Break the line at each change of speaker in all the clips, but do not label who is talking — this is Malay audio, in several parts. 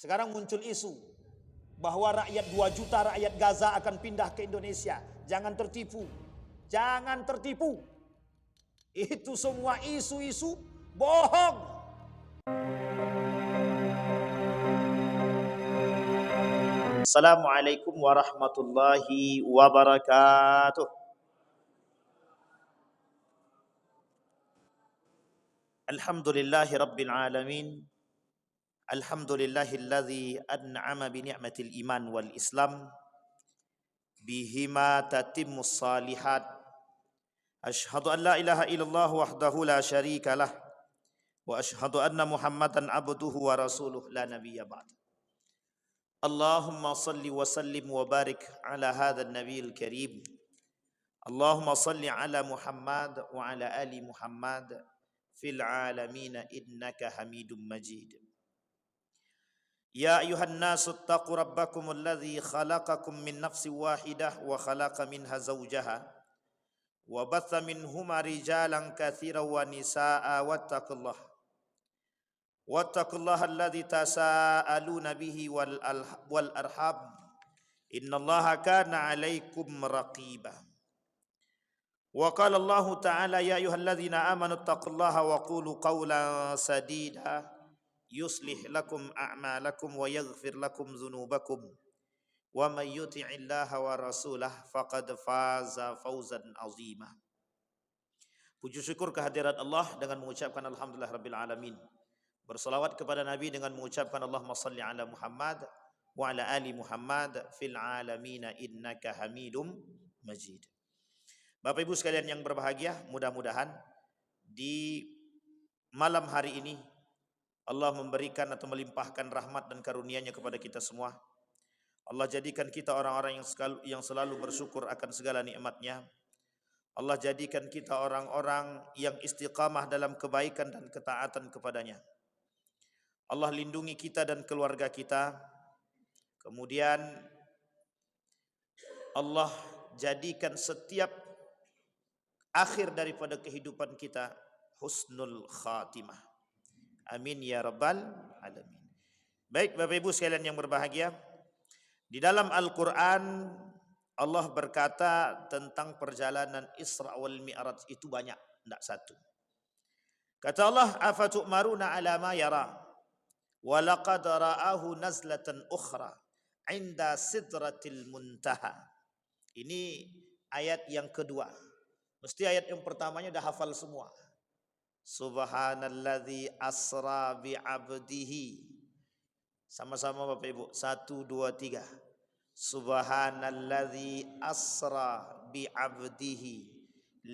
Sekarang muncul isu bahwa rakyat 2 juta rakyat Gaza akan pindah ke Indonesia. Jangan tertipu. Jangan tertipu. Itu semua isu-isu bohong. Assalamualaikum warahmatullahi wabarakatuh. Alhamdulillahi rabbil alamin. Alhamdulillahilladzi an'ama bi ni'matil iman wal islam bihima tatimmus salihat. Asyhadu an la ilaha illallah wahdahu la syarika lah wa asyhadu anna Muhammadan abduhu wa rasuluh la nabiyya ba'd. Allahumma salli wa sallim wa barik ala hadzal nabiyil karim. Allahumma salli ala Muhammad wa ala ali Muhammad fil alamin innaka Hamidum Majid. Ya ayuhan nasu attaqu rabbakum alladhi khalaqakum min nafsin wahidah wa khalaqa minha zawjaha wa batha minhuma rijalan katsiran wa nisaa wattaqullaha alladhi tasaaluna bihi wal arham innallaha kana 'alaikum raqiba. Wa qala Allah ta'ala ya ayyuhalladzina amanu taqullaha wa qulu qawlan sadida yuslih lakum a'malakum wa yaghfir lakum dzunubakum wa may yuti'illaha wa rasulahu faqad faza fawzan 'azima. Puji syukur kehadirat Allah dengan mengucapkan alhamdulillah rabbil alamin. Berselawat kepada Nabi dengan mengucapkan Allahumma salli ala Muhammad wa ala ali Muhammad fil alamin innaka Hamidum Majid. Bapak Ibu sekalian yang berbahagia, mudah-mudahan di malam hari ini Allah memberikan atau melimpahkan rahmat dan karunia-Nya kepada kita semua. Allah jadikan kita orang-orang yang selalu bersyukur akan segala nikmat-Nya. Allah jadikan kita orang-orang yang istiqamah dalam kebaikan dan ketaatan kepada-Nya. Allah lindungi kita dan keluarga kita. Kemudian Allah jadikan setiap akhir daripada kehidupan kita husnul khatimah. Amin ya rabbal alamin. Baik Bapak Ibu sekalian yang berbahagia, di dalam Al-Quran Allah berkata tentang perjalanan Isra wal Mi'raj itu banyak, tidak satu. Kata Allah, afatu'maruna ala ma yara wa laqad ra'ahu nazlatan ukhra 'inda sidratil muntaha. Ini ayat yang kedua. Mesti ayat yang pertamanya dah hafal semua. Subhanalladzi asra bi 'abdihi. Sama-sama Bapak Ibu. 1 2 3. Subhanalladzi asra bi 'abdihi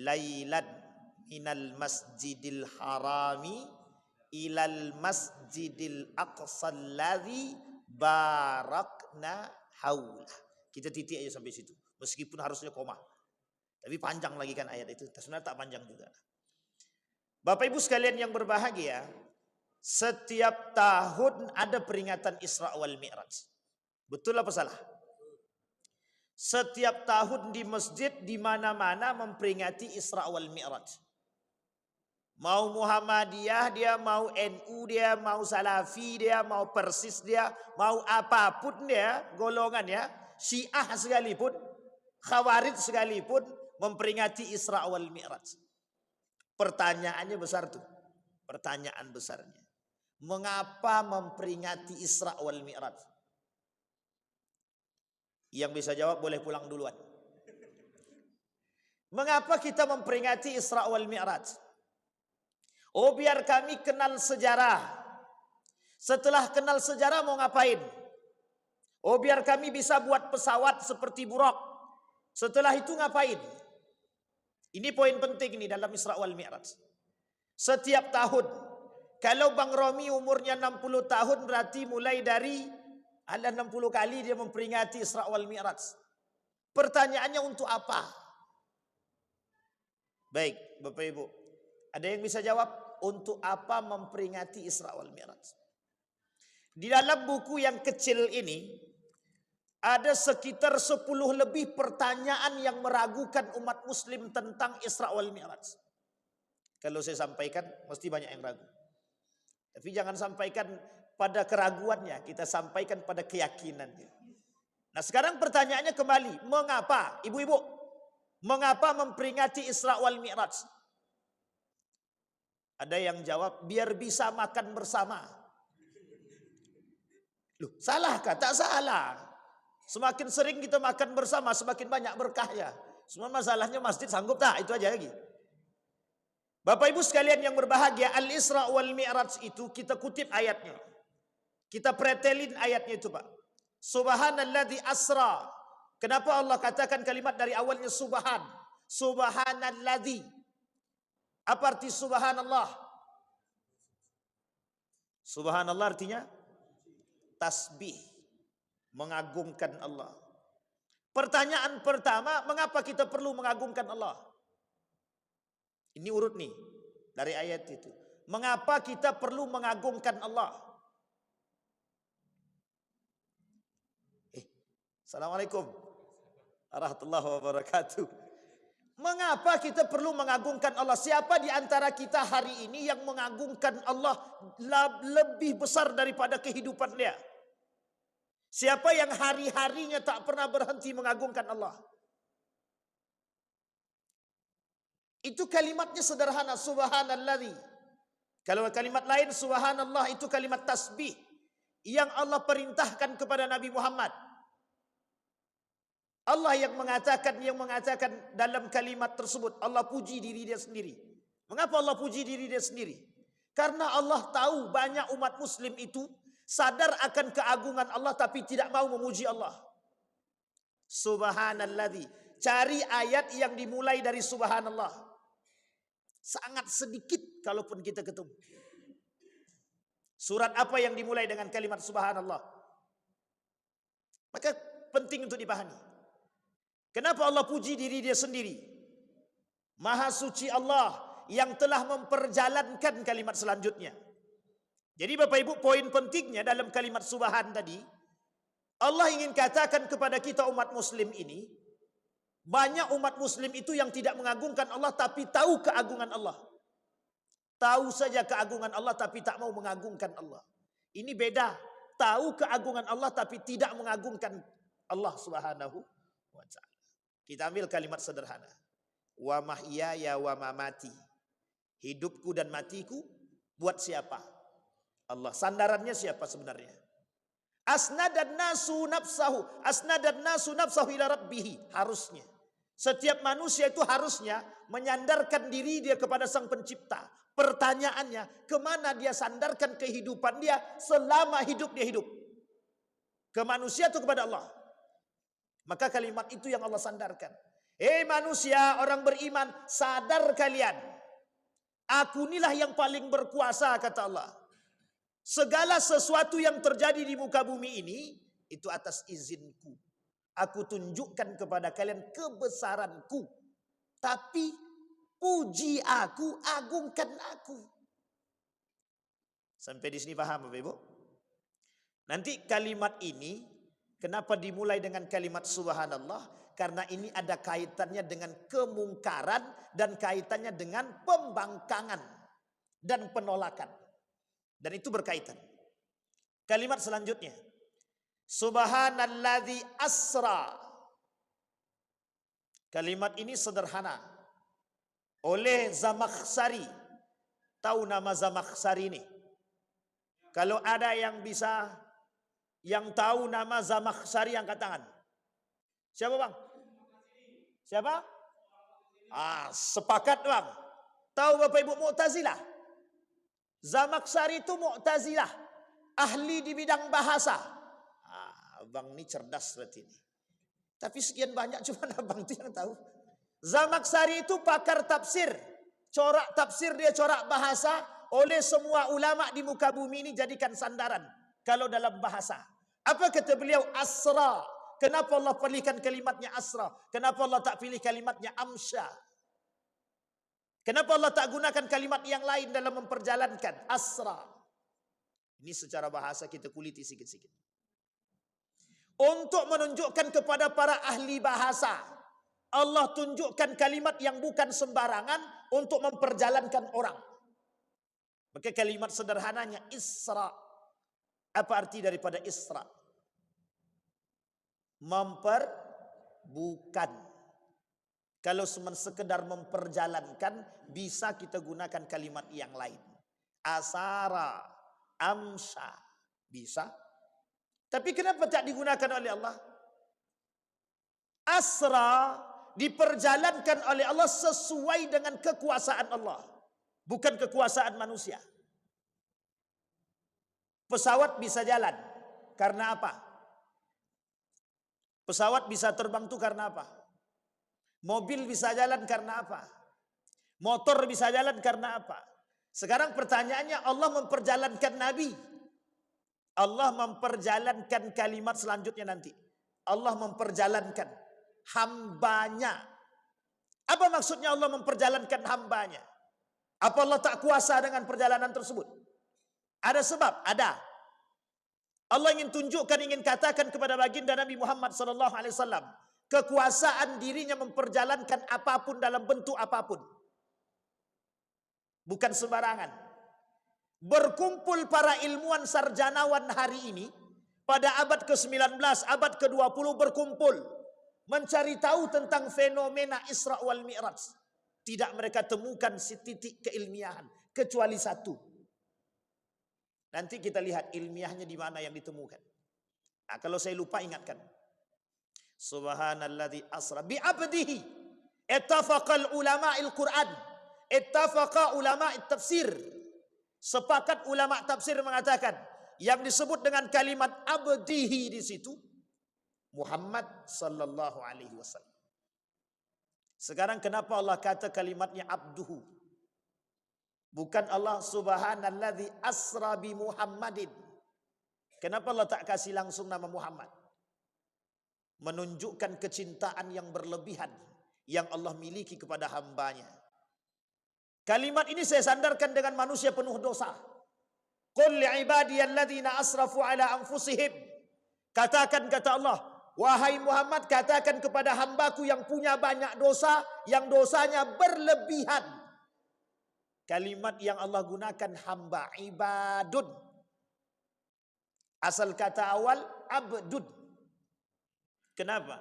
lailan minal masjidil harami ilal masjidil aqsal ladzi barakna haula. Kita titik aja sampai situ. Meskipun harusnya koma. Tapi panjang lagi kan ayat itu. Sebenarnya tak panjang juga. Bapak Ibu sekalian yang berbahagia, setiap tahun ada peringatan Isra wal Mi'raj. Betul apa salah? Setiap tahun di masjid di mana-mana memperingati Isra wal Mi'raj. Mau Muhammadiyah dia, mau NU dia, mau Salafi dia, mau Persis dia, mau apapun dia golongannya, Syiah sekalipun, Khawarij sekalipun memperingati Isra wal Mi'raj. Pertanyaannya besar tuh. Pertanyaan besarnya. Mengapa memperingati Isra wal Mi'raj? Yang bisa jawab boleh pulang duluan. Mengapa kita memperingati Isra wal Mi'raj? Oh, biar kami kenal sejarah. Setelah kenal sejarah mau ngapain? Oh, biar kami bisa buat pesawat seperti Buraq. Setelah itu ngapain? Ini poin penting ini dalam Isra wal Mi'raj. Setiap tahun, kalau Bang Romi umurnya 60 tahun berarti mulai dari ada 60 kali dia memperingati Isra wal Mi'raj. Pertanyaannya untuk apa? Baik, Bapak Ibu. Ada yang bisa jawab? Untuk apa memperingati Isra wal Mi'raj? Di dalam buku yang kecil ini ada sekitar 10 lebih pertanyaan yang meragukan umat muslim tentang Isra wal Mi'raj. Kalau saya sampaikan mesti banyak yang ragu. Tapi jangan sampaikan pada keraguannya, kita sampaikan pada keyakinannya. Nah sekarang pertanyaannya kembali, mengapa ibu-ibu, mengapa memperingati Isra wal Mi'raj? Ada yang jawab, biar bisa makan bersama. Loh, salahkah? Tak salah. Semakin sering kita makan bersama, semakin banyak berkahnya. Semua masalahnya masjid sanggup tak? Itu aja lagi. Bapak Ibu sekalian yang berbahagia, Al-Isra wal Mi'raj itu kita kutip ayatnya. Kita pretelin ayatnya itu Pak. Subhanalladzi asra. Kenapa Allah katakan kalimat dari awalnya subhan? Subhanalladzi. Apa arti subhanallah? Subhanallah artinya tasbih, mengagungkan Allah. Pertanyaan pertama, mengapa kita perlu mengagungkan Allah? Ini urut nih dari ayat itu. Mengapa kita perlu mengagungkan Allah? Assalamualaikum warahmatullahi wabarakatuh. Mengapa kita perlu mengagungkan Allah? Siapa di antara kita hari ini yang mengagungkan Allah lebih besar daripada kehidupan dia? Siapa yang hari-harinya tak pernah berhenti mengagungkan Allah? Itu kalimatnya sederhana, subhanalladzi. Kalau kalimat lain subhanallah itu kalimat tasbih yang Allah perintahkan kepada Nabi Muhammad. Allah yang mengatakan dalam kalimat tersebut, Allah puji diri dia sendiri. Mengapa Allah puji diri dia sendiri? Karena Allah tahu banyak umat muslim itu sadar akan keagungan Allah tapi tidak mau memuji Allah. Subhanalladzi. Cari ayat yang dimulai dari subhanallah. Sangat sedikit kalaupun kita ketemu. Surat apa yang dimulai dengan kalimat subhanallah? Maka penting untuk dipahami. Kenapa Allah puji diri dia sendiri? Maha suci Allah yang telah memperjalankan kalimat selanjutnya. Jadi Bapak Ibu, poin pentingnya dalam kalimat subhan tadi, Allah ingin katakan kepada kita umat muslim ini, banyak umat muslim itu yang tidak mengagungkan Allah tapi tahu keagungan Allah. Tahu saja keagungan Allah tapi tak mau mengagungkan Allah. Ini beda. Tahu keagungan Allah tapi tidak mengagungkan Allah Subhanahu wa ta'ala. Kita ambil kalimat sederhana. Wa mahyaya wa mamati. Hidupku dan matiku buat siapa? Allah. Sandarannya siapa sebenarnya? Asnadan nasu nafsahu ila rabbih. Harusnya. Setiap manusia itu harusnya menyandarkan diri dia kepada Sang Pencipta. Pertanyaannya, kemana dia sandarkan kehidupan dia selama hidup dia hidup? Ke manusia atau kepada Allah? Maka kalimat itu yang Allah sandarkan. Manusia, orang beriman, sadar kalian. Aku inilah yang paling berkuasa, kata Allah. Segala sesuatu yang terjadi di muka bumi ini, itu atas izinku. Aku tunjukkan kepada kalian kebesaranku. Tapi puji aku, agungkan aku. Sampai di sini paham Bapak Ibu? Nanti kalimat ini, kenapa dimulai dengan kalimat subhanallah? Karena ini ada kaitannya dengan kemungkaran dan kaitannya dengan pembangkangan dan penolakan. Dan itu berkaitan. Kalimat selanjutnya. Subhanalladzi asra. Kalimat ini sederhana. Oleh Zamakhsyari. Tahu nama Zamakhsyari ini? Kalau ada yang bisa, yang tahu nama Zamakhsyari angkat tangan. Siapa bang? Siapa? Sepakat bang. Tahu Bapak Ibu Mu'tazilah? Zamakhsyari itu Mu'tazilah. Ahli di bidang bahasa. Abang ini cerdas berarti ini. Tapi sekian banyak cuma abang itu yang tahu. Zamakhsyari itu pakar tafsir. Corak tafsir dia, corak bahasa. Oleh semua ulama di muka bumi ini jadikan sandaran. Kalau dalam bahasa. Apa kata beliau? Asra. Kenapa Allah pilihkan kalimatnya asra? Kenapa Allah tak pilih kalimatnya amsya? Kenapa Allah tak gunakan kalimat yang lain dalam memperjalankan? Asra. Ini secara bahasa kita kuliti sikit-sikit. Untuk menunjukkan kepada para ahli bahasa. Allah tunjukkan kalimat yang bukan sembarangan untuk memperjalankan orang. Maka kalimat sederhananya Isra. Apa arti daripada Isra? Bukan. Kalau cuma sekedar memperjalankan, bisa kita gunakan kalimat yang lain. Asara, amsha, bisa. Tapi kenapa tak digunakan oleh Allah? Asra diperjalankan oleh Allah sesuai dengan kekuasaan Allah, bukan kekuasaan manusia. Pesawat bisa jalan karena apa? Pesawat bisa terbang itu karena apa? Mobil bisa jalan karena apa? Motor bisa jalan karena apa? Sekarang pertanyaannya, Allah memperjalankan Nabi. Allah memperjalankan kalimat selanjutnya nanti. Allah memperjalankan hambanya. Apa maksudnya Allah memperjalankan hambanya? Apa Allah tak kuasa dengan perjalanan tersebut? Ada sebab? Ada. Allah ingin tunjukkan, ingin katakan kepada baginda Nabi Muhammad SAW, kekuasaan dirinya memperjalankan apapun dalam bentuk apapun. Bukan sembarangan. Berkumpul para ilmuwan sarjanawan hari ini, pada abad ke-19, abad ke-20 berkumpul, mencari tahu tentang fenomena Isra wal Mi'raj. Tidak mereka temukan titik keilmiahan, kecuali satu. Nanti kita lihat ilmiahnya di mana yang ditemukan. Nah, kalau saya lupa ingatkan. Subhanalladzi asra bi 'abdihi. Ittafaqal ulama'il Qur'an. Ittafaqa ulama'it tafsir. Sepakat ulama tafsir mengatakan yang disebut dengan kalimat abdihi di situ Muhammad sallallahu alaihi wasallam. Sekarang kenapa Allah kata kalimatnya abduhu? Bukan Allah subhanalladzi asra bi Muhammadin. Kenapa Allah tak kasih langsung nama Muhammad? Menunjukkan kecintaan yang berlebihan yang Allah miliki kepada hambanya. Kalimat ini saya sandarkan dengan manusia penuh dosa. Qul li'ibadiyalladzina asrafu ala anfusihim. Katakan, kata Allah, wahai Muhammad, katakan kepada hambaku yang punya banyak dosa, yang dosanya berlebihan. Kalimat yang Allah gunakan hamba, ibadun. Asal kata awal abdud. Kenapa?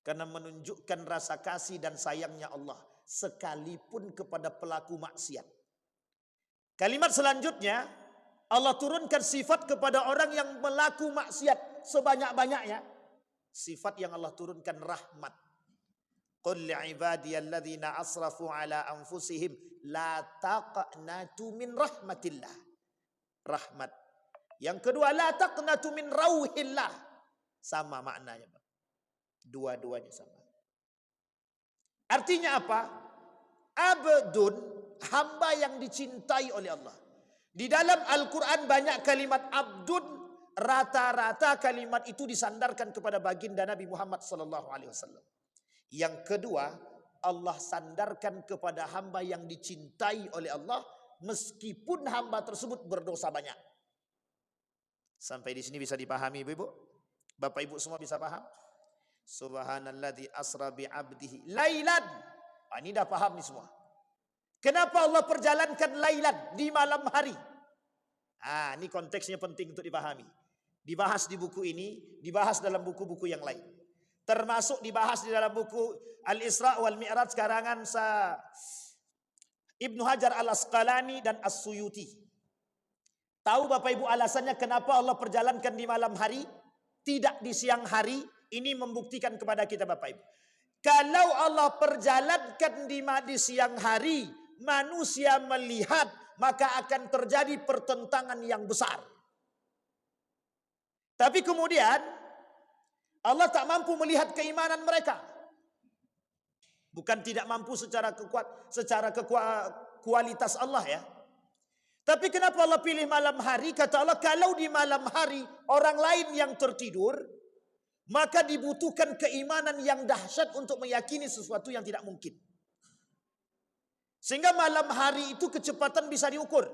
Karena menunjukkan rasa kasih dan sayangnya Allah sekalipun kepada pelaku maksiat. Kalimat selanjutnya Allah turunkan sifat kepada orang yang melaku maksiat sebanyak-banyaknya. Sifat yang Allah turunkan rahmat. Qul li'ibadiyalladzina asrafu ala anfusihim la taqnatu min rahmatillah. Rahmat. Yang kedua, la taqnatu min rauhillah. Sama maknanya, Pak. Dua-duanya sama. Artinya apa? Abdun, hamba yang dicintai oleh Allah. Di dalam Al-Quran banyak kalimat abdun, rata-rata kalimat itu disandarkan kepada baginda Nabi Muhammad SAW. Yang kedua, Allah sandarkan kepada hamba yang dicintai oleh Allah, meskipun hamba tersebut berdosa banyak. Sampai di sini bisa dipahami, Ibu-ibu? Bapak Ibu semua bisa paham? Subhanalladzi asra bi 'abdihi lailan. Ini dah paham nih semua. Kenapa Allah perjalankan lailan, di malam hari? Ini konteksnya penting untuk dipahami. Dibahas di buku ini, dibahas dalam buku-buku yang lain. Termasuk dibahas di dalam buku Al-Isra wal Mi'raj karangan Ibnu Hajar Al-Asqalani dan As-Suyuti. Tahu Bapak Ibu alasannya kenapa Allah perjalankan di malam hari, tidak di siang hari? Ini membuktikan kepada kita Bapak Ibu. Kalau Allah perjalankan di siang hari, manusia melihat, maka akan terjadi pertentangan yang besar. Tapi kemudian Allah tak mampu melihat keimanan mereka. Bukan tidak mampu secara kualitas Allah ya. Tapi kenapa Allah pilih malam hari? Kata Allah, kalau di malam hari orang lain yang tertidur, maka dibutuhkan keimanan yang dahsyat untuk meyakini sesuatu yang tidak mungkin. Sehingga malam hari itu kecepatan bisa diukur.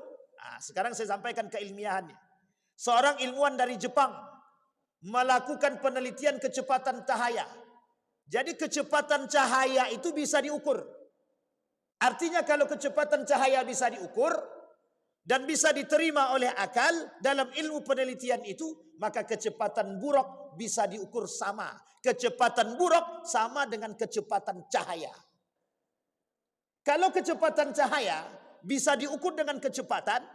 Sekarang saya sampaikan keilmiahannya. Seorang ilmuwan dari Jepang melakukan penelitian kecepatan cahaya. Jadi kecepatan cahaya itu bisa diukur. Artinya kalau kecepatan cahaya bisa diukur, dan bisa diterima oleh akal dalam ilmu penelitian itu, maka kecepatan buraq bisa diukur sama. Kecepatan buraq sama dengan kecepatan cahaya. Kalau kecepatan cahaya bisa diukur dengan kecepatan,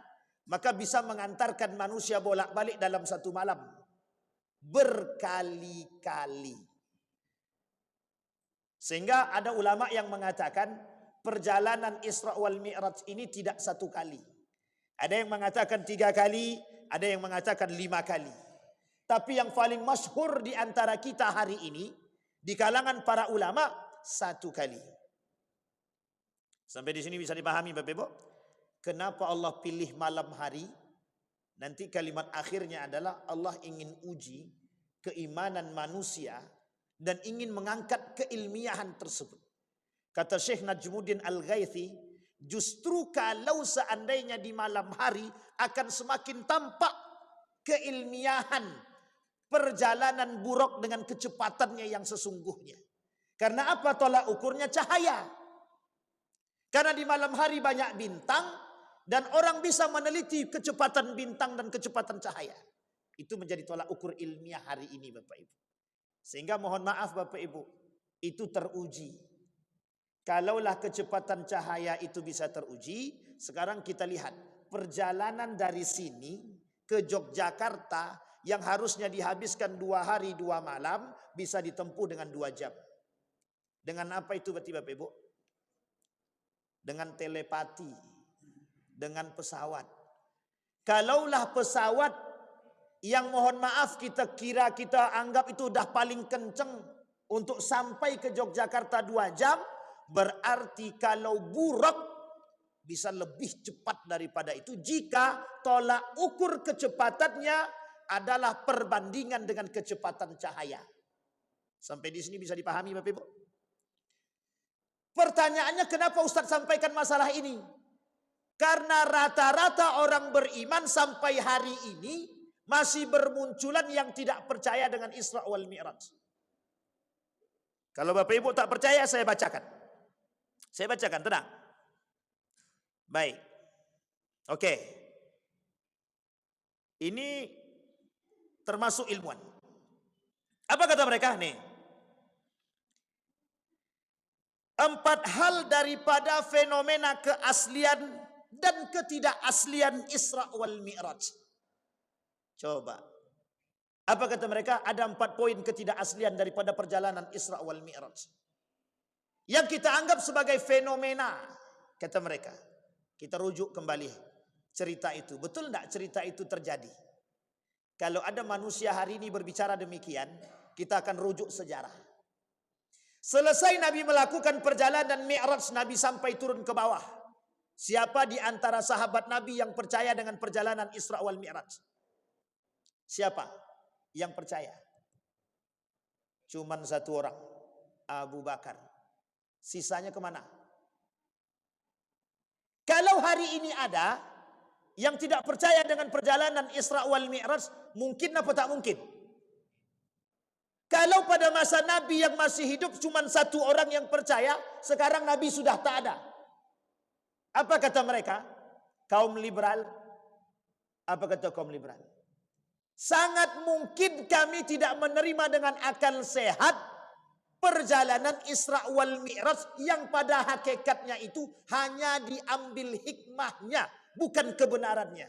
maka bisa mengantarkan manusia bolak-balik dalam satu malam berkali-kali. Sehingga ada ulama yang mengatakan perjalanan Isra wal Mi'raj ini tidak satu kali. Ada yang mengatakan 3 kali, ada yang mengatakan 5 kali. Tapi yang paling masyhur di antara kita hari ini, di kalangan para ulama, 1 kali. Sampai di sini bisa dipahami Bapak Ibu? Kenapa Allah pilih malam hari? Nanti kalimat akhirnya adalah Allah ingin uji keimanan manusia dan ingin mengangkat keilmiahan tersebut. Kata Syekh Najmuddin Al-Ghaithi, justru kalau seandainya di malam hari akan semakin tampak keilmiahan perjalanan buraq dengan kecepatannya yang sesungguhnya. Karena apa? Tolak ukurnya cahaya. Karena di malam hari banyak bintang dan orang bisa meneliti kecepatan bintang dan kecepatan cahaya. Itu menjadi tolak ukur ilmiah hari ini Bapak Ibu. Sehingga mohon maaf Bapak Ibu, itu teruji. Kalaulah kecepatan cahaya itu bisa teruji, sekarang kita lihat perjalanan dari sini ke Yogyakarta yang harusnya dihabiskan 2 hari 2 malam bisa ditempuh dengan 2 jam. Dengan apa itu berarti Bapak Ibu? Dengan telepati, dengan pesawat. Kalaulah pesawat yang mohon maaf kita anggap itu udah paling kenceng untuk sampai ke Yogyakarta 2 jam, berarti kalau buraq bisa lebih cepat daripada itu jika tolak ukur kecepatannya adalah perbandingan dengan kecepatan cahaya. Sampai di sini bisa dipahami Bapak Ibu? Pertanyaannya kenapa Ustaz sampaikan masalah ini? Karena rata-rata orang beriman sampai hari ini masih bermunculan yang tidak percaya dengan Isra wal Mi'raj. Kalau Bapak Ibu tak percaya saya bacakan. Saya bacakan, tenang. Baik. Oke. Ini termasuk ilmuwan. Apa kata mereka? Nih. 4 hal daripada fenomena keaslian dan ketidakaslian Isra wal Mi'raj. Coba. Apa kata mereka? Ada 4 poin ketidakaslian daripada perjalanan Isra wal Mi'raj. Yang kita anggap sebagai fenomena, kata mereka. Kita rujuk kembali cerita itu. Betul tidak cerita itu terjadi? Kalau ada manusia hari ini berbicara demikian, kita akan rujuk sejarah. Selesai Nabi melakukan perjalanan Mi'raj, Nabi sampai turun ke bawah. Siapa di antara sahabat Nabi yang percaya dengan perjalanan Isra wal Mi'raj? Siapa yang percaya? Cuman 1 orang, Abu Bakar. Sisanya kemana? Kalau hari ini ada yang tidak percaya dengan perjalanan Isra wal Mi'raj, mungkin apa tak mungkin? Kalau pada masa Nabi yang masih hidup cuma 1 orang yang percaya, sekarang Nabi sudah tak ada. Apa kata mereka? Kaum liberal. Apa kata kaum liberal? Sangat mungkin kami tidak menerima dengan akal sehat perjalanan Isra wal Mi'raj yang pada hakikatnya itu hanya diambil hikmahnya, bukan kebenarannya.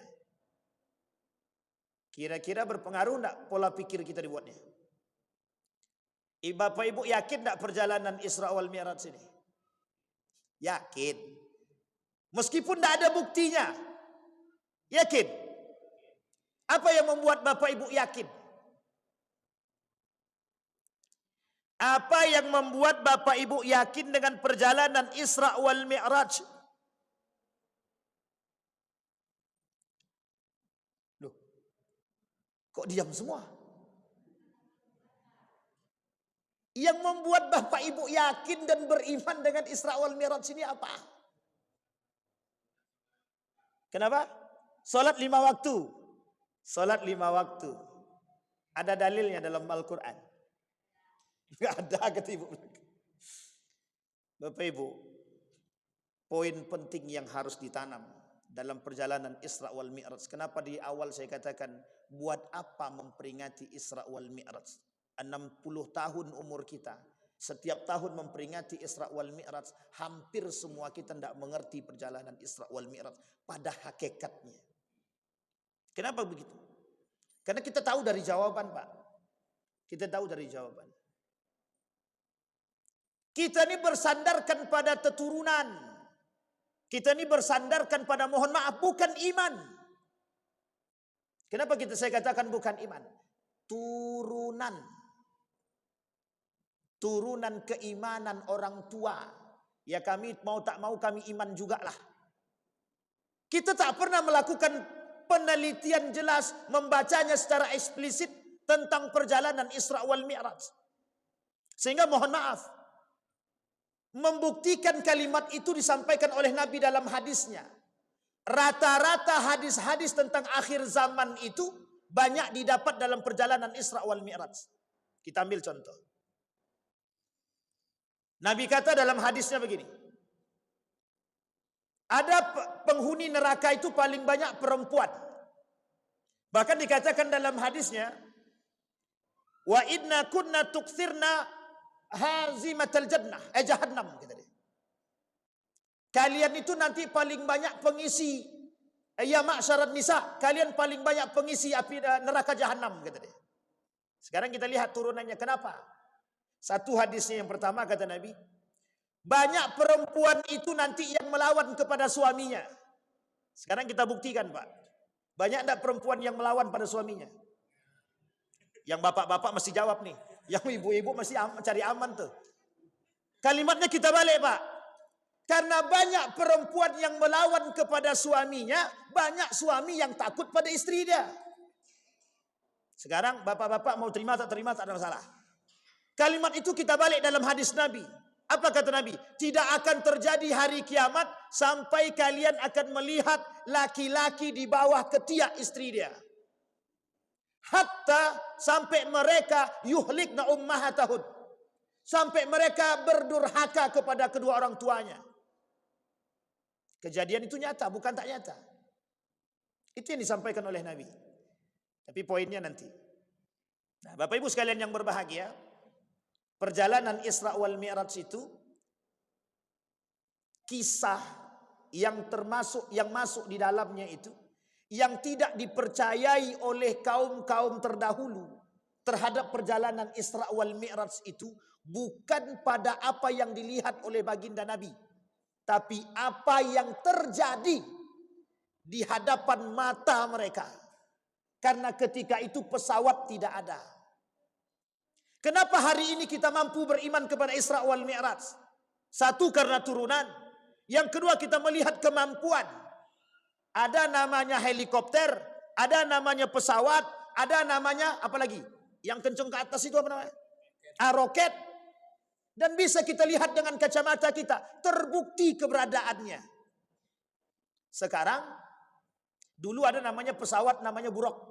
Kira-kira berpengaruh enggak pola pikir kita dibuatnya? Bapak Ibu yakin enggak perjalanan Isra wal Mi'raj ini? Yakin. Meskipun enggak ada buktinya. Yakin. Apa yang membuat Bapak Ibu yakin? Apa yang membuat Bapak Ibu yakin dengan perjalanan Isra wal Mi'raj? Loh, kok diam semua? Yang membuat Bapak Ibu yakin dan beriman dengan Isra wal Mi'raj ini apa? Kenapa? Salat 5 waktu. Salat 5 waktu. Ada dalilnya dalam Al-Quran. Enggak ada kata ibu. Bapak Ibu, poin penting yang harus ditanam dalam perjalanan Isra wal Mi'raj. Kenapa di awal saya katakan buat apa memperingati Isra wal Mi'raj? 60 tahun umur kita, setiap tahun memperingati Isra wal Mi'raj. Hampir semua kita tidak mengerti perjalanan Isra wal Mi'raj pada hakikatnya. Kenapa begitu? Karena kita tahu dari jawaban, Pak. Kita tahu dari jawaban. Kita ini bersandarkan pada keturunan. Kita ini bersandarkan pada, mohon maaf, bukan iman. Kenapa saya katakan bukan iman? Turunan. Turunan keimanan orang tua. Ya kami mau tak mau kami iman jugalah. Kita tak pernah melakukan penelitian jelas, membacanya secara eksplisit tentang perjalanan Isra wal Mi'raj. Sehingga mohon maaf, membuktikan kalimat itu disampaikan oleh Nabi dalam hadisnya. Rata-rata hadis-hadis tentang akhir zaman itu banyak didapat dalam perjalanan Isra wal Mi'raj. Kita ambil contoh. Nabi kata dalam hadisnya begini. Ada penghuni neraka itu paling banyak perempuan. Bahkan dikatakan dalam hadisnya, wa inna kunna tukthirna hazimatal jannah, jahannam, kata dia. Kalian itu nanti paling banyak pengisi, ya ma'syarat nisa, kalian paling banyak pengisi api neraka jahannam, kata dia. Sekarang kita lihat turunannya. Kenapa? Satu hadisnya yang pertama kata Nabi, banyak perempuan itu nanti yang melawan kepada suaminya. Sekarang kita buktikan, Pak. Banyak enggak perempuan yang melawan pada suaminya? Yang bapak-bapak mesti jawab nih. Yang ibu-ibu mesti cari aman tuh. Kalimatnya kita balik, Pak. Karena banyak perempuan yang melawan kepada suaminya, banyak suami yang takut pada istri dia. Sekarang bapak-bapak mau terima tak ada masalah. Kalimat itu kita balik dalam hadis Nabi. Apa kata Nabi? Tidak akan terjadi hari kiamat sampai kalian akan melihat laki-laki di bawah ketiak istri dia. Hatta sampai mereka yuhlikna ummahatahun. Sampai mereka berdurhaka kepada kedua orang tuanya. Kejadian itu nyata, bukan tak nyata. Itu yang disampaikan oleh Nabi. Tapi poinnya nanti. Nah, Bapak Ibu sekalian yang berbahagia, perjalanan Isra wal Mi'raj itu kisah yang masuk di dalamnya itu yang tidak dipercayai oleh kaum-kaum terdahulu terhadap perjalanan Isra wal Mi'raj itu bukan pada apa yang dilihat oleh baginda Nabi, tapi apa yang terjadi di hadapan mata mereka. Karena ketika itu pesawat tidak ada. Kenapa hari ini kita mampu beriman kepada Isra wal Mi'raj? Satu, karena turunan. Yang kedua, kita melihat kemampuan. Ada namanya helikopter, ada namanya pesawat, ada namanya apa lagi? Yang kencang ke atas itu apa namanya? Roket. Dan bisa kita lihat dengan kacamata kita, terbukti keberadaannya. Sekarang, dulu ada namanya pesawat namanya Buraq.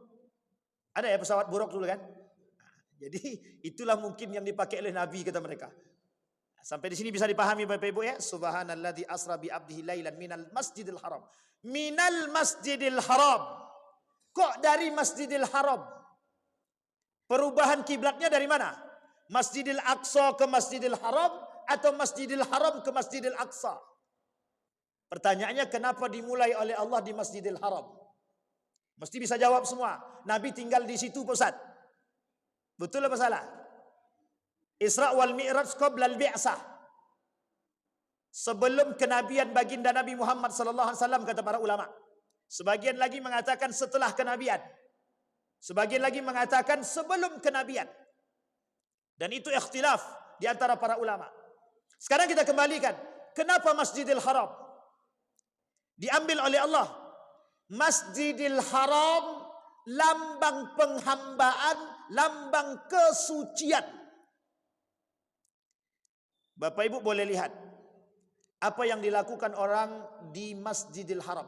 Ada ya pesawat Buraq dulu kan? Jadi itulah mungkin yang dipakai oleh Nabi, kata mereka. Sampai di sini bisa dipahami Bapak Ibu ya. Subhanalladzi asra bi abdihi lailan minal masjidil haram. Minal masjidil haram. Kok dari Masjidil Haram? Perubahan kiblatnya dari mana? Masjidil Aqsa ke Masjidil Haram atau Masjidil Haram ke Masjidil Aqsa? Pertanyaannya, kenapa dimulai oleh Allah di Masjidil Haram? Mesti bisa jawab semua. Nabi tinggal di situ, Ustaz. Betul apa salah? Isra wal Mi'raj qabla al-bi'sah. Sebelum kenabian baginda Nabi Muhammad sallallahu alaihi wasallam, kata para ulama. Sebagian lagi mengatakan setelah kenabian. Sebagian lagi mengatakan sebelum kenabian. Dan itu ikhtilaf di antara para ulama. Sekarang kita kembalikan. Kenapa Masjidil Haram diambil oleh Allah? Masjidil Haram lambang penghambaan, lambang kesucian. Bapak Ibu boleh lihat apa yang dilakukan orang di Masjidil Haram.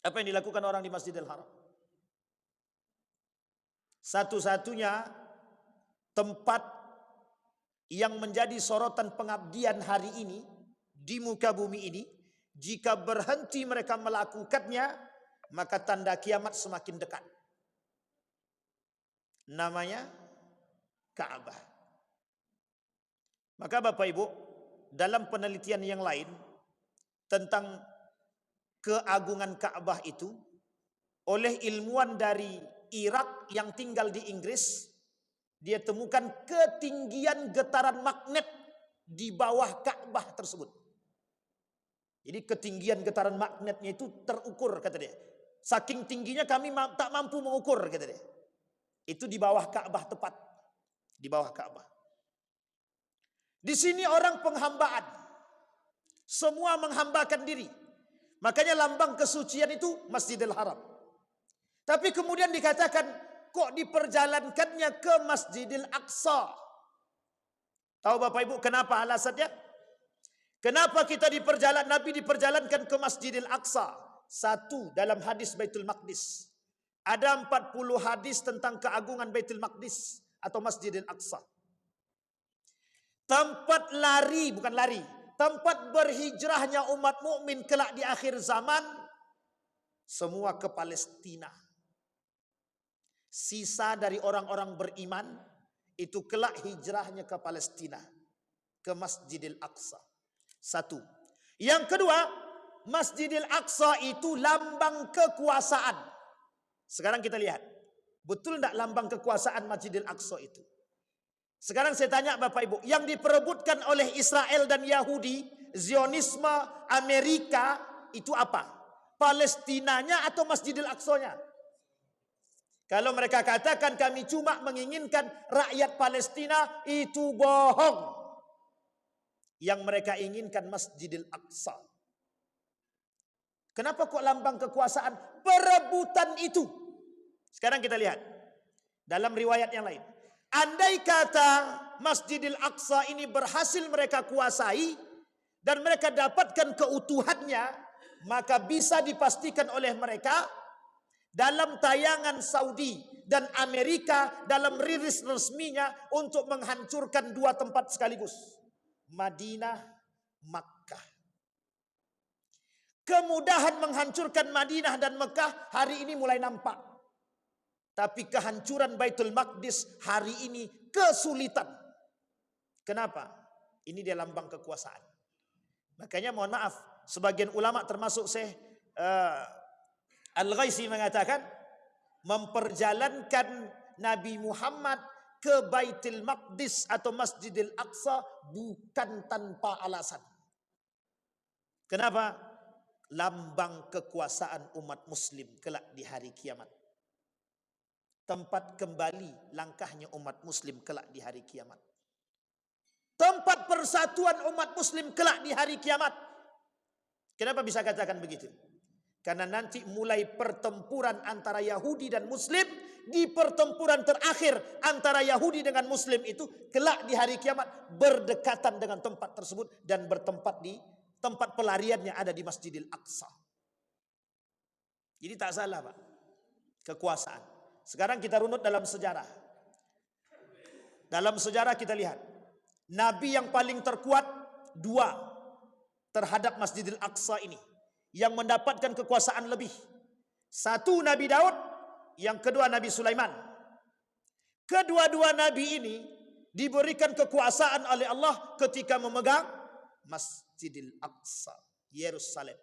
Apa yang dilakukan orang di Masjidil Haram? Satu-satunya tempat yang menjadi sorotan pengabdian hari ini di muka bumi ini Jika berhenti mereka melakukannya, maka tanda kiamat semakin dekat. Namanya Ka'bah. Maka Bapak Ibu, dalam penelitian yang lain tentang keagungan Ka'bah itu, oleh ilmuwan dari Irak yang tinggal di Inggris, dia temukan ketinggian getaran magnet di bawah Ka'bah tersebut. Jadi ketinggian getaran magnetnya itu terukur, kata dia. Saking tingginya kami tak mampu mengukur, kata dia. Itu di bawah Ka'bah, tepat di bawah Ka'bah. Di sini orang penghambaan, semua menghambakan diri. Makanya lambang kesucian itu Masjidil Haram. Tapi kemudian dikatakan, kok diperjalankannya ke Masjidil Aqsa? Tahu Bapak Ibu kenapa alasannya? Kenapa Nabi diperjalankan ke Masjidil Aqsa? Satu, dalam hadis Baitul Maqdis. Ada 40 hadis tentang keagungan Baitul Maqdis atau Masjidil Aqsa. Tempat tempat berhijrahnya umat mukmin kelak di akhir zaman, semua ke Palestina. Sisa dari orang-orang beriman itu kelak hijrahnya ke Palestina, ke Masjidil Aqsa. Satu. Yang kedua, Masjidil Aqsa itu lambang kekuasaan. Sekarang kita lihat, betul tidak lambang kekuasaan Masjidil Aqsa itu? Sekarang saya tanya Bapak Ibu, yang diperebutkan oleh Israel dan Yahudi, Zionisme, Amerika, itu apa? Palestinanya atau Masjidil Aqsanya? Kalau mereka katakan kami cuma menginginkan rakyat Palestina, itu bohong. Yang mereka inginkan Masjidil Aqsa. Kenapa kok lambang kekuasaan? Perebutan itu. Sekarang kita lihat dalam riwayat yang lain. Andai kata Masjidil Aqsa ini berhasil mereka kuasai dan mereka dapatkan keutuhannya, maka bisa dipastikan oleh mereka dalam tayangan Saudi dan Amerika dalam rilis resminya untuk menghancurkan dua tempat sekaligus, Madinah, Makkah. Kemudahan menghancurkan Madinah dan Mekah hari ini mulai nampak. Tapi kehancuran Baitul Maqdis hari ini kesulitan. Kenapa? Ini dia lambang kekuasaan. Makanya mohon maaf, sebagian ulama termasuk Syekh Al-Ghaisi mengatakan, memperjalankan Nabi Muhammad ke Baitul Maqdis atau Masjidil Aqsa bukan tanpa alasan. Kenapa? Lambang kekuasaan umat muslim kelak di hari kiamat. Tempat kembali langkahnya umat muslim kelak di hari kiamat. Tempat persatuan umat muslim kelak di hari kiamat. Kenapa bisa katakan begitu? Karena nanti mulai pertempuran antara Yahudi dan Muslim. Di pertempuran terakhir antara Yahudi dengan Muslim itu kelak di hari kiamat berdekatan dengan tempat tersebut dan bertempat di tempat pelariannya ada di Masjidil Aqsa. Jadi tak salah Pak, kekuasaan. Sekarang kita runut dalam sejarah. Dalam sejarah kita lihat, Nabi yang paling terkuat dua terhadap Masjidil Aqsa ini, yang mendapatkan kekuasaan lebih. Satu Nabi Daud, yang kedua Nabi Sulaiman. Kedua-dua Nabi ini diberikan kekuasaan oleh Allah ketika memegang Masjidil Aqsa, Yerusalem.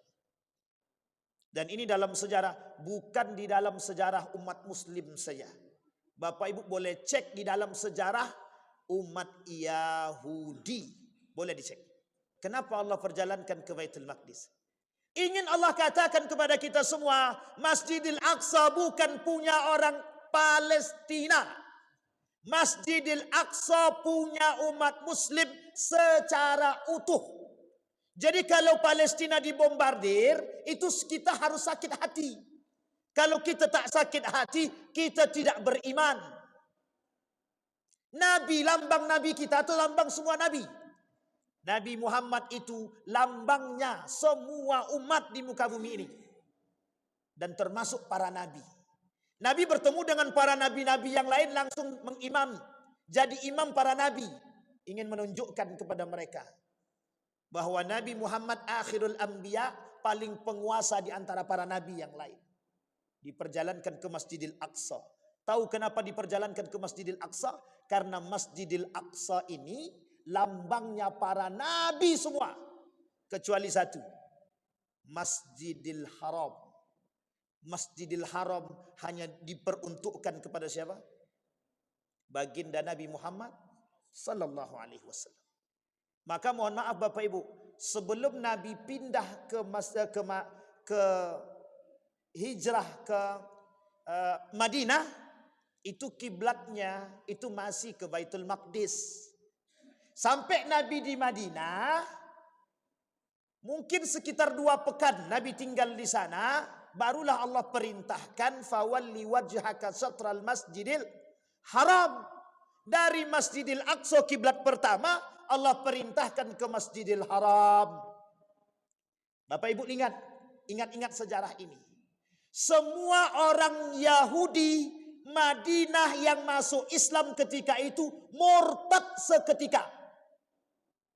Dan ini dalam sejarah, bukan di dalam sejarah umat muslim saja. Bapak Ibu boleh cek di dalam sejarah umat Yahudi. Boleh dicek. Kenapa Allah perjalankan ke Baitul Maqdis? Ingin Allah katakan kepada kita semua, Masjidil Aqsa bukan punya orang Palestina. Masjidil Aqsa punya umat muslim secara utuh. Jadi kalau Palestina dibombardir, itu kita harus sakit hati. Kalau kita tak sakit hati, kita tidak beriman. Nabi, lambang Nabi kita itu lambang semua Nabi. Nabi Muhammad itu lambangnya semua umat di muka bumi ini. Dan termasuk para Nabi. Nabi bertemu dengan para Nabi-Nabi yang lain langsung mengimam. Jadi imam para Nabi. Ingin menunjukkan kepada mereka. bahwa Nabi Muhammad akhirul anbiya, paling penguasa di antara para nabi yang lain. Diperjalankan ke Masjidil Aqsa. Tahu kenapa diperjalankan ke Masjidil Aqsa? Karena Masjidil Aqsa ini lambangnya para nabi semua. Kecuali satu. Masjidil Haram. Masjidil Haram hanya diperuntukkan kepada siapa? Baginda Nabi Muhammad sallallahu alaihi wasallam. Maka mohon maaf Bapak Ibu, sebelum Nabi pindah ke hijrah ke Madinah, itu kiblatnya itu masih ke Baitul Maqdis. Sampai Nabi di Madinah, mungkin sekitar 2 pekan Nabi tinggal di sana, barulah Allah perintahkan fawalli wajhaka syatral masjidil haram. Dari Masjidil Aqsa kiblat pertama, Allah perintahkan ke Masjidil Haram. Bapak Ibu ingat sejarah ini. Semua orang Yahudi Madinah yang masuk Islam ketika itu murtad seketika.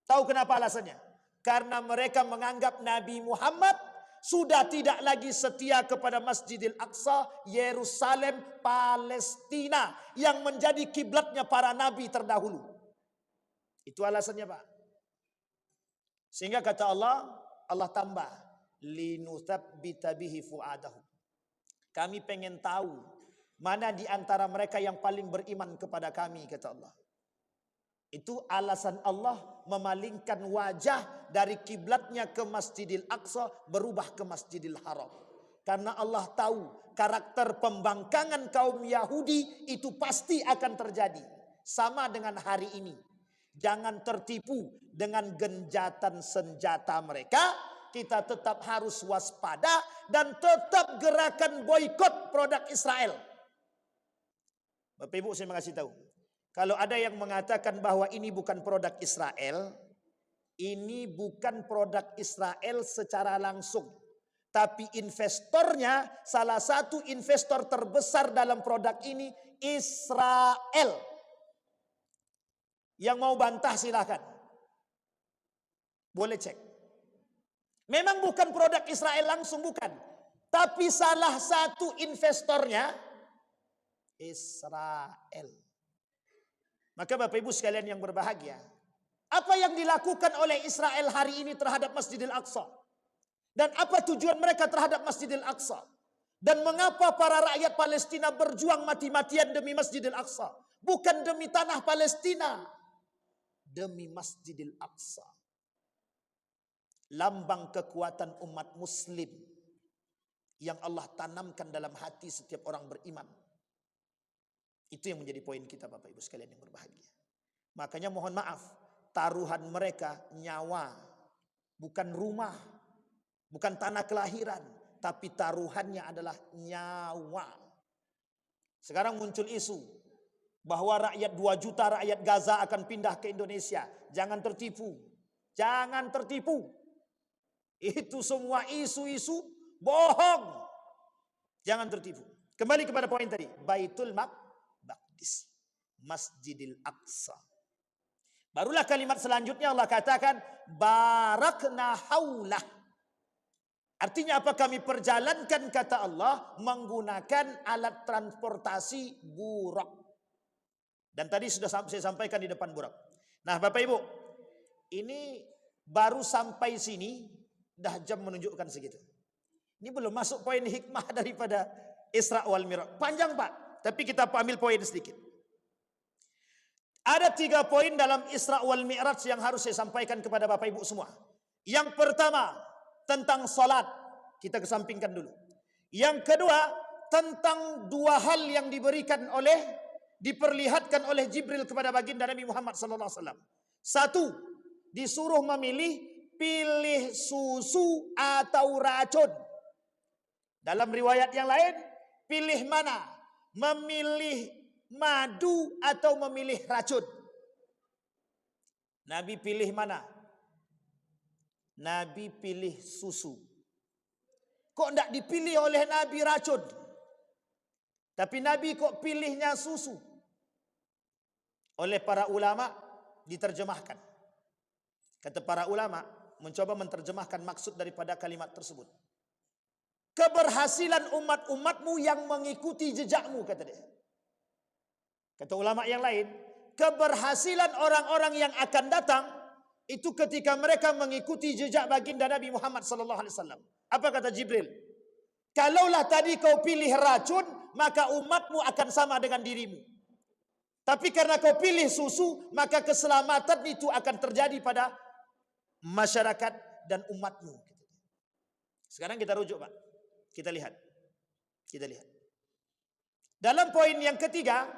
Tahu kenapa alasannya? Karena mereka menganggap Nabi Muhammad sudah tidak lagi setia kepada Masjidil Aqsa, Yerusalem, Palestina yang menjadi kiblatnya para nabi terdahulu. Itu alasannya, Pak. Sehingga kata Allah tambah, linutsabbita bihi fuadahu. Kami pengen tahu mana di antara mereka yang paling beriman kepada kami, kata Allah. Itu alasan Allah memalingkan wajah dari kiblatnya ke Masjidil Aqsa berubah ke Masjidil Haram. Karena Allah tahu karakter pembangkangan kaum Yahudi itu pasti akan terjadi. Sama dengan hari ini. Jangan tertipu dengan genjatan senjata mereka. Kita tetap harus waspada dan tetap gerakan boikot produk Israel. Bapak Ibu, saya mau kasih tahu. Kalau ada yang mengatakan bahwa ini bukan produk Israel, ini bukan produk Israel secara langsung. Tapi investornya, salah satu investor terbesar dalam produk ini, Israel. Yang mau bantah silakan. Boleh cek. Memang bukan produk Israel langsung, bukan. Tapi salah satu investornya, Israel. Maka Bapak Ibu sekalian yang berbahagia, apa yang dilakukan oleh Israel hari ini terhadap Masjidil Aqsa? Dan apa tujuan mereka terhadap Masjidil Aqsa? Dan mengapa para rakyat Palestina berjuang mati-matian demi Masjidil Aqsa? Bukan demi tanah Palestina, demi Masjidil Aqsa. Lambang kekuatan umat muslim yang Allah tanamkan dalam hati setiap orang beriman. Itu yang menjadi poin kita Bapak Ibu sekalian yang berbahagia. Makanya mohon maaf, taruhan mereka nyawa, bukan rumah, bukan tanah kelahiran, tapi taruhannya adalah nyawa. Sekarang muncul isu bahwa 2 juta rakyat Gaza akan pindah ke Indonesia. Jangan tertipu. Jangan tertipu. Itu semua isu-isu bohong. Jangan tertipu. Kembali kepada poin tadi, Baitul Maqdis, Masjidil Aqsa. Barulah kalimat selanjutnya Allah katakan barakna haulah. Artinya apa? Kami perjalankan, kata Allah, menggunakan alat transportasi burak. Dan tadi sudah saya sampaikan di depan burak. Nah Bapak Ibu, ini baru sampai sini dah jam menunjukkan segitu. Ini belum masuk poin hikmah daripada Isra wal Mi'raj. Panjang Pak. Tapi kita ambil poin sedikit. Ada 3 poin dalam Isra wal Mi'raj yang harus saya sampaikan kepada Bapak Ibu semua. Yang pertama, tentang salat. Kita kesampingkan dulu. Yang kedua, tentang 2 hal yang diperlihatkan oleh Jibril kepada baginda Nabi Muhammad SAW. 1, disuruh memilih, pilih susu atau racun. Dalam riwayat yang lain, pilih mana? Memilih madu atau memilih racun? Nabi pilih mana? Nabi pilih susu. Kok tidak dipilih oleh Nabi racun? Tapi Nabi kok pilihnya susu? Oleh para ulama diterjemahkan. Kata para ulama, mencoba menerjemahkan maksud daripada kalimat tersebut. Keberhasilan umat-umatmu yang mengikuti jejakmu, kata dia. Kata ulama yang lain, keberhasilan orang-orang yang akan datang itu ketika mereka mengikuti jejak baginda Nabi Muhammad sallallahu alaihi wasallam. Apa kata Jibril? Kalaulah tadi kau pilih racun, maka umatmu akan sama dengan dirimu. Tapi karena kau pilih susu, maka keselamatan itu akan terjadi pada masyarakat dan umatmu. Sekarang kita rujuk, Pak. Kita lihat. Dalam poin yang ketiga,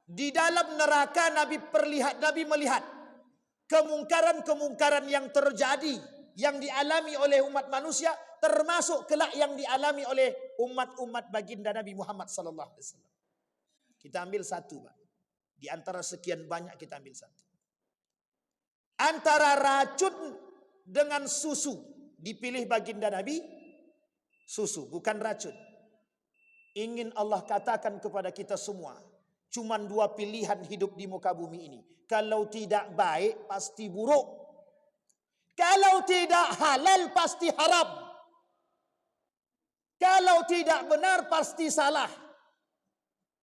di dalam neraka Nabi melihat kemungkaran-kemungkaran yang terjadi, yang dialami oleh umat manusia, termasuk kelak yang dialami oleh umat-umat baginda Nabi Muhammad sallallahu alaihi wasallam. Kita ambil satu, Pak. Di antara sekian banyak kita ambil satu. Antara racun dengan susu, dipilih baginda Nabi susu, bukan racun. Ingin Allah katakan kepada kita semua, cuman dua pilihan hidup di muka bumi ini. Kalau tidak baik, pasti buruk. Kalau tidak halal, pasti haram. Kalau tidak benar, pasti salah.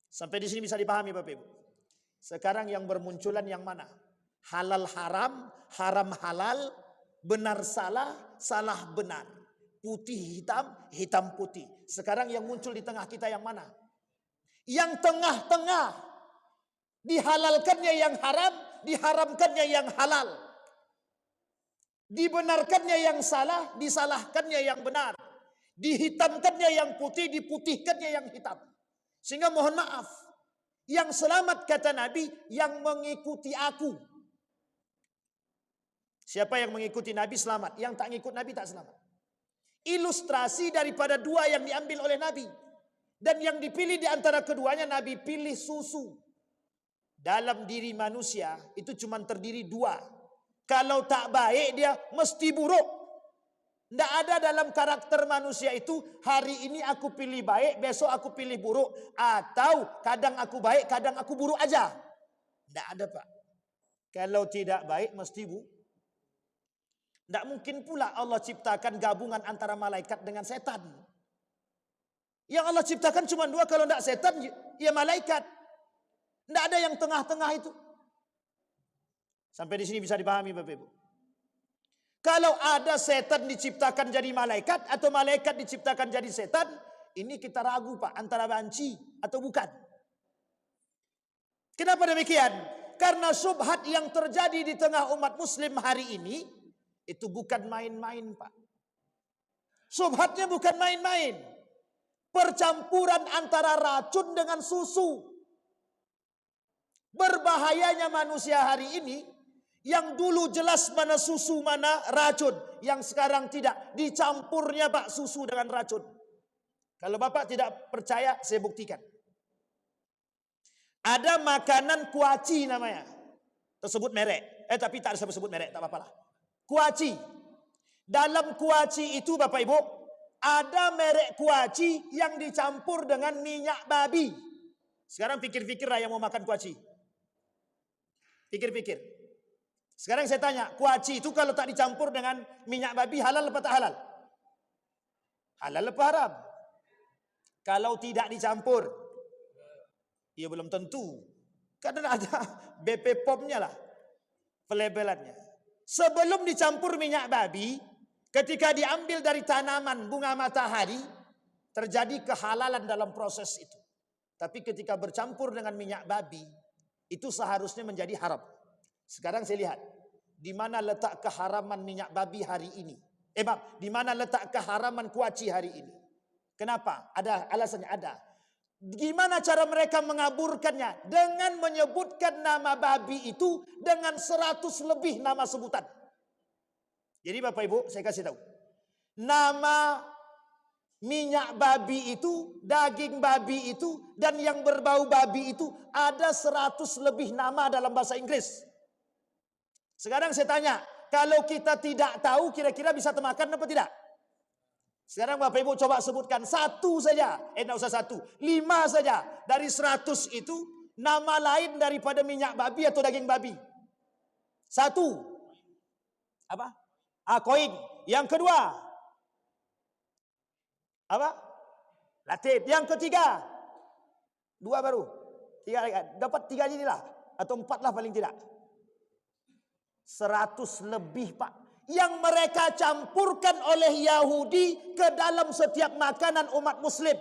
Sampai di sini bisa dipahami, Bapak Ibu. Sekarang yang bermunculan yang mana? Halal haram, haram halal, benar salah, salah benar. Putih hitam, hitam putih. Sekarang yang muncul di tengah kita yang mana? Yang tengah-tengah. Dihalalkannya yang haram, diharamkannya yang halal. Dibenarkannya yang salah, disalahkannya yang benar. Dihitamkannya yang putih, diputihkannya yang hitam. Sehingga mohon maaf, yang selamat kata Nabi, yang mengikuti aku. Siapa yang mengikuti Nabi selamat, yang tak ngikut Nabi tak selamat. Ilustrasi daripada dua yang diambil oleh Nabi. Dan yang dipilih di antara keduanya, Nabi pilih susu. Dalam diri manusia itu cuma terdiri dua. Kalau tak baik dia mesti buruk. Tidak ada dalam karakter manusia itu, hari ini aku pilih baik, besok aku pilih buruk. Atau kadang aku baik, kadang aku buruk aja. Tidak ada, Pak. Kalau tidak baik mesti buruk. Tidak mungkin pula Allah ciptakan gabungan antara malaikat dengan setan. Yang Allah ciptakan cuma dua, kalau tidak setan, ya malaikat. Tidak ada yang tengah-tengah itu. Sampai di sini bisa dipahami, Bapak Ibu. Kalau ada setan diciptakan jadi malaikat atau malaikat diciptakan jadi setan, ini kita ragu, Pak, antara banci atau bukan. Kenapa demikian? Karena syubhat yang terjadi di tengah umat muslim hari ini itu bukan main-main, Pak. Syubhatnya bukan main-main. Percampuran antara racun dengan susu. Berbahayanya manusia hari ini, yang dulu jelas mana susu mana racun, yang sekarang tidak, dicampurnya Pak susu dengan racun. Kalau Bapak tidak percaya, saya buktikan. Ada makanan kuaci namanya, tersebut merek, tapi tak bisa sebut merek, tak apa-apalah. Kuaci. Dalam kuaci itu, Bapak Ibu, ada merek kuaci yang dicampur dengan minyak babi. Sekarang pikir-pikirlah yang mau makan kuaci. Pikir-pikir. Sekarang saya tanya, kuaci itu kalau tak dicampur dengan minyak babi halal apa tak halal? Halal apa haram? Kalau tidak dicampur, ya belum tentu. Karena ada BP POM-nya lah, pelebelannya. Sebelum dicampur minyak babi, ketika diambil dari tanaman bunga matahari, terjadi kehalalan dalam proses itu. Tapi ketika bercampur dengan minyak babi, itu seharusnya menjadi haram. Sekarang saya lihat, di mana letak keharaman minyak babi hari ini? Di mana letak keharaman kuaci hari ini? Kenapa? Ada alasannya, ada. Gimana cara mereka mengaburkannya? Dengan menyebutkan nama babi itu dengan 100 lebih nama sebutan. Jadi Bapak Ibu, saya kasih tahu. Nama minyak babi itu, daging babi itu, dan yang berbau babi itu ada 100 lebih nama dalam bahasa Inggris. Sekarang saya tanya, kalau kita tidak tahu kira-kira bisa termakan apa tidak? Sekarang Bapak Ibu coba sebutkan satu saja. Tidak usah satu, 5 saja. Dari 100 itu, nama lain daripada minyak babi atau daging babi. Satu. Apa? Koin. Yang kedua, apa? Latif. Yang ketiga, 2 baru. 3, dapat 3 ini lah. Atau 4 lah paling tidak. 100 lebih Pak. Yang mereka campurkan oleh Yahudi ke dalam setiap makanan umat muslim.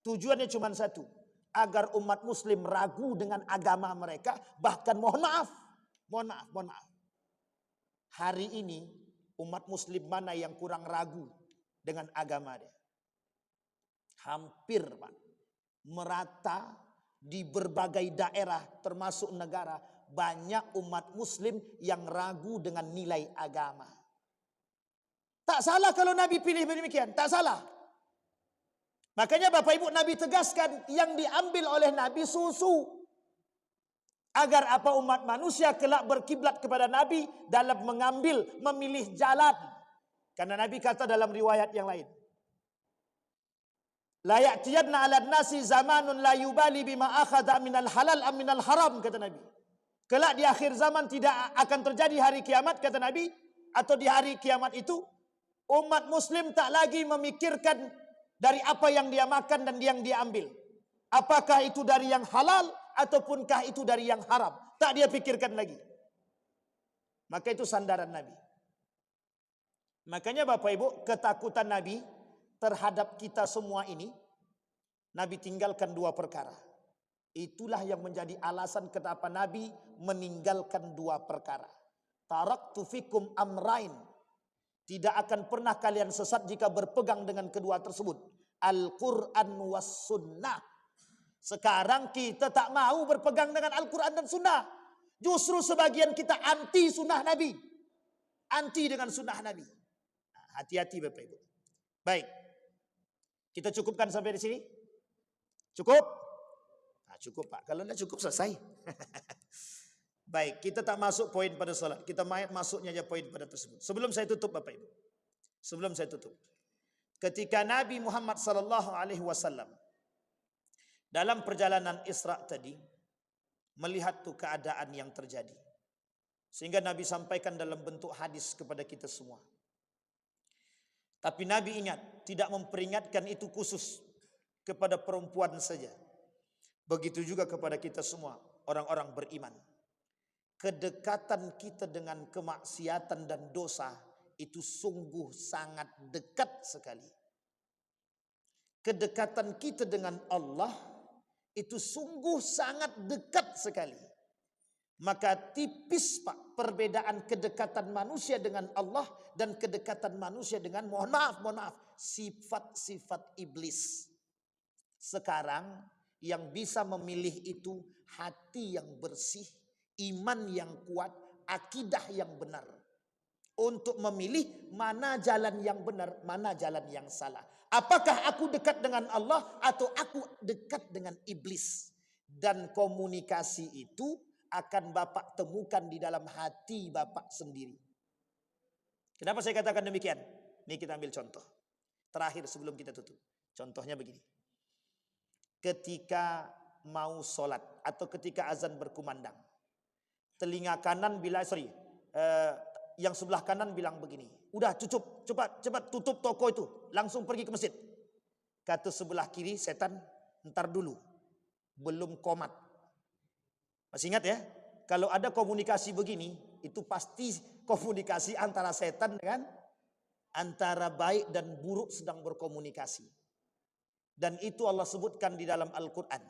Tujuannya cuma satu. Agar umat muslim ragu dengan agama mereka. Bahkan mohon maaf. Hari ini umat muslim mana yang kurang ragu dengan agama dia? Hampir Pak. Merata di berbagai daerah termasuk negara. Banyak umat muslim yang ragu dengan nilai agama. Tak salah kalau Nabi pilih demikian. Tak salah. Makanya Bapak Ibu Nabi tegaskan yang diambil oleh Nabi susu. Agar apa umat manusia kelak berkiblat kepada Nabi dalam memilih jalan. Karena Nabi kata dalam riwayat yang lain. La ya'tiyanna 'alan nasi zamanun la yubali bima akhadha minal halal am minal haram, kata Nabi. Kelak di akhir zaman tidak akan terjadi hari kiamat, kata Nabi, atau di hari kiamat itu umat muslim tak lagi memikirkan dari apa yang dia makan dan yang dia ambil. Apakah itu dari yang halal ataupun itu dari yang haram. Tak dia pikirkan lagi. Maka itu sandaran Nabi. Makanya Bapak Ibu, ketakutan Nabi terhadap kita semua ini, Nabi tinggalkan 2 perkara. Itulah yang menjadi alasan kenapa Nabi meninggalkan 2 perkara. Taraktu fikum amrain. Tidak akan pernah kalian sesat jika berpegang dengan kedua tersebut. Al-Quran was sunnah. Sekarang kita tak mau berpegang dengan Al-Quran dan sunnah. Justru sebagian kita anti sunnah Nabi. Anti dengan sunnah Nabi. Hati-hati Bapak Ibu. Baik. Kita cukupkan sampai di sini? Cukup? Cukup Pak. Kalau tidak cukup selesai. Baik, kita tak masuk poin pada salat. Kita masuknya aja poin pada tersebut. Sebelum saya tutup Bapak Ibu. Sebelum saya tutup. Ketika Nabi Muhammad sallallahu alaihi wasallam dalam perjalanan Isra tadi melihat tuh keadaan yang terjadi. Sehingga Nabi sampaikan dalam bentuk hadis kepada kita semua. Tapi Nabi ingat, tidak memperingatkan itu khusus kepada perempuan saja. Begitu juga kepada kita semua, orang-orang beriman. Kedekatan kita dengan kemaksiatan dan dosa itu sungguh sangat dekat sekali. Kedekatan kita dengan Allah itu sungguh sangat dekat sekali. Maka tipis Pak perbedaan kedekatan manusia dengan Allah dan kedekatan manusia dengan mohon maaf sifat-sifat iblis. Sekarang yang bisa memilih itu hati yang bersih, iman yang kuat, akidah yang benar. Untuk memilih mana jalan yang benar, mana jalan yang salah. Apakah aku dekat dengan Allah atau aku dekat dengan iblis? Dan komunikasi itu akan Bapak temukan di dalam hati Bapak sendiri. Kenapa saya katakan demikian? Ini kita ambil contoh. Terakhir sebelum kita tutup. Contohnya begini. Ketika mau sholat atau ketika azan berkumandang, telinga kanan yang sebelah kanan bilang begini, udah cepat tutup toko itu, langsung pergi ke masjid. Kata sebelah kiri, setan, ntar dulu, belum komat. Masih ingat ya? Kalau ada komunikasi begini, itu pasti komunikasi antara setan dengan antara baik dan buruk sedang berkomunikasi. Dan itu Allah sebutkan di dalam Al-Quran.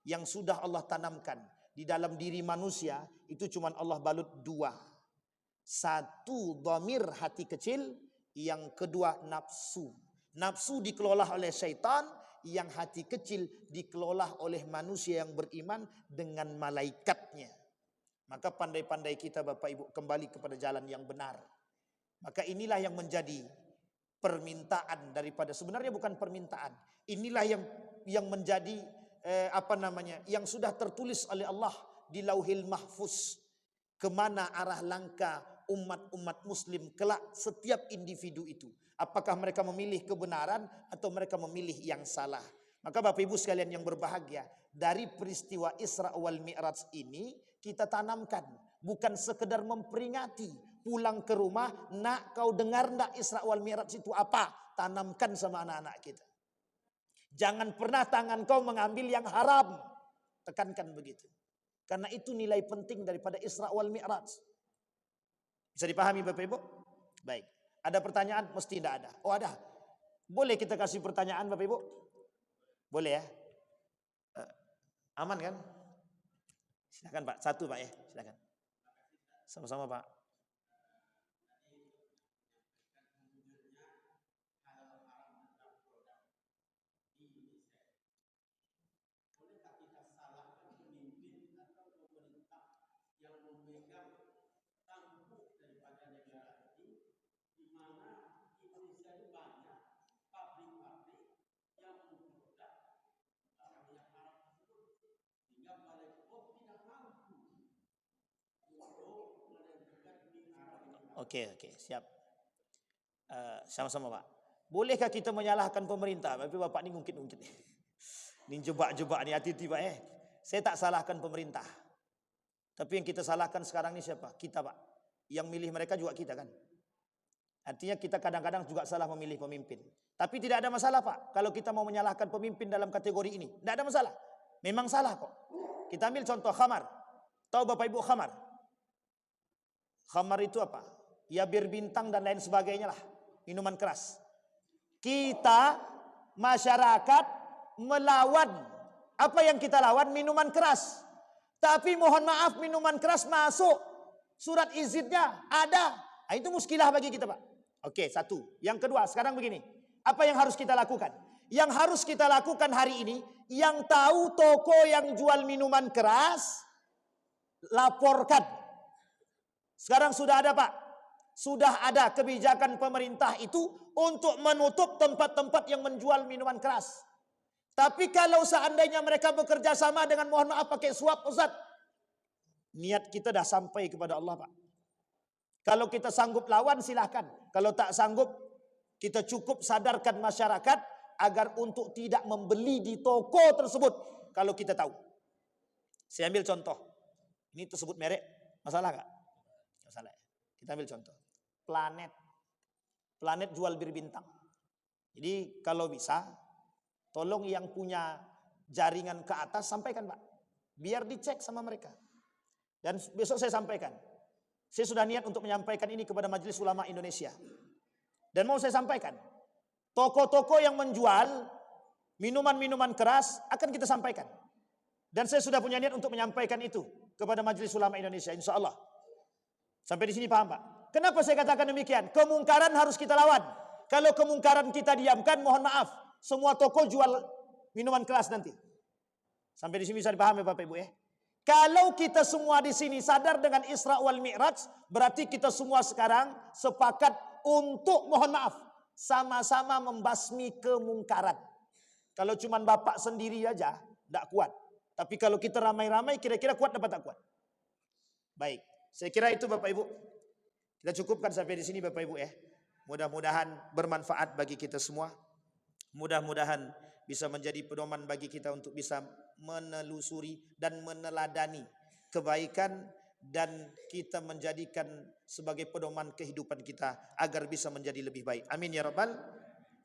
Yang sudah Allah tanamkan di dalam diri manusia, itu cuma Allah balut 2. Satu, dhamir hati kecil. Yang kedua, nafsu. Nafsu dikelola oleh syaitan. Yang hati kecil dikelola oleh manusia yang beriman dengan malaikatnya. Maka pandai-pandai kita Bapak Ibu kembali kepada jalan yang benar. Maka inilah yang menjadi permintaan daripada, sebenarnya bukan permintaan. Inilah yang menjadi yang sudah tertulis oleh Allah di Lauhil Mahfuz. Kemana arah langkah umat-umat muslim kelak setiap individu itu. Apakah mereka memilih kebenaran atau mereka memilih yang salah. Maka Bapak Ibu sekalian yang berbahagia, dari peristiwa Isra wal Mi'raj ini kita tanamkan, bukan sekedar memperingati, pulang ke rumah, nak kau dengar ndak Isra wal Mi'raj itu apa? Tanamkan sama anak-anak kita. Jangan pernah tangan kau mengambil yang haram. Tekankan begitu. Karena itu nilai penting daripada Isra wal Mi'raj. Bisa dipahami Bapak Ibu? Baik. Ada pertanyaan? Mesti tidak ada. Oh ada. Boleh kita kasih pertanyaan Bapak Ibu? Boleh ya? Aman kan? Silakan Pak. Satu Pak ya. Silakan. Sama-sama Pak. Oke, siap. Sama-sama Pak. Bolehkah kita menyalahkan pemerintah? Tapi Bapak ini ngungkit-ngungkit. Ini jebak-jebak nih, hati-hati Pak ya. Saya tak salahkan pemerintah. Tapi yang kita salahkan sekarang ini siapa? Kita Pak. Yang milih mereka juga kita kan. Artinya kita kadang-kadang juga salah memilih pemimpin. Tapi tidak ada masalah Pak. Kalau kita mau menyalahkan pemimpin dalam kategori ini. Tidak ada masalah. Memang salah kok. Kita ambil contoh khamar. Tahu Bapak Ibu khamar? Khamar itu apa? Ya bir bintang dan lain sebagainya lah. Minuman keras. Kita masyarakat melawan. Apa yang kita lawan? Minuman keras. Tapi mohon maaf minuman keras masuk. Surat izinnya ada. Nah, itu muskilah bagi kita Pak. Oke, satu. Yang kedua, sekarang begini. Apa yang harus kita lakukan? Yang harus kita lakukan hari ini, yang tahu toko yang jual minuman keras, laporkan. Sekarang sudah ada Pak. Sudah ada kebijakan pemerintah itu untuk menutup tempat-tempat yang menjual minuman keras. Tapi kalau seandainya mereka bekerja sama dengan mohon maaf pakai suap Ustaz, niat kita dah sampai kepada Allah Pak. Kalau kita sanggup lawan silahkan. Kalau tak sanggup, kita cukup sadarkan masyarakat agar untuk tidak membeli di toko tersebut. Kalau kita tahu. Saya ambil contoh. Ini tersebut merek. Masalah gak? Masalah ya. Kita ambil contoh. Planet. Planet jual bir bintang. Jadi kalau bisa, tolong yang punya jaringan ke atas sampaikan Pak. Biar dicek sama mereka. Dan besok saya sampaikan. Saya sudah niat untuk menyampaikan ini kepada Majelis Ulama Indonesia. Dan mau saya sampaikan. Toko-toko yang menjual minuman-minuman keras akan kita sampaikan. Dan saya sudah punya niat untuk menyampaikan itu kepada Majelis Ulama Indonesia. Insya Allah. Sampai di sini paham Pak? Kenapa saya katakan demikian? Kemungkaran harus kita lawan. Kalau kemungkaran kita diamkan, mohon maaf. Semua toko jual minuman keras nanti. Sampai di sini bisa dipahami Bapak Ibu ya. Kalau kita semua di sini sadar dengan Isra wal Mi'raj, berarti kita semua sekarang sepakat untuk mohon maaf sama-sama membasmi kemungkaran. Kalau cuma Bapak sendiri aja, tidak kuat. Tapi kalau kita ramai-ramai, kira-kira kuat dapat tak kuat? Baik, saya kira itu Bapak Ibu. Kita cukupkan sampai di sini Bapak Ibu ya. Mudah-mudahan bermanfaat bagi kita semua. Mudah-mudahan bisa menjadi pedoman bagi kita untuk bisa menelusuri dan meneladani kebaikan dan kita menjadikan sebagai pedoman kehidupan kita agar bisa menjadi lebih baik. Amin ya rabbal.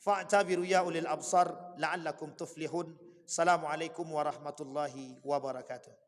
Fa'tabiru ya ulil absar la'allakum tuflihun. Assalamualaikum warahmatullahi wabarakatuh.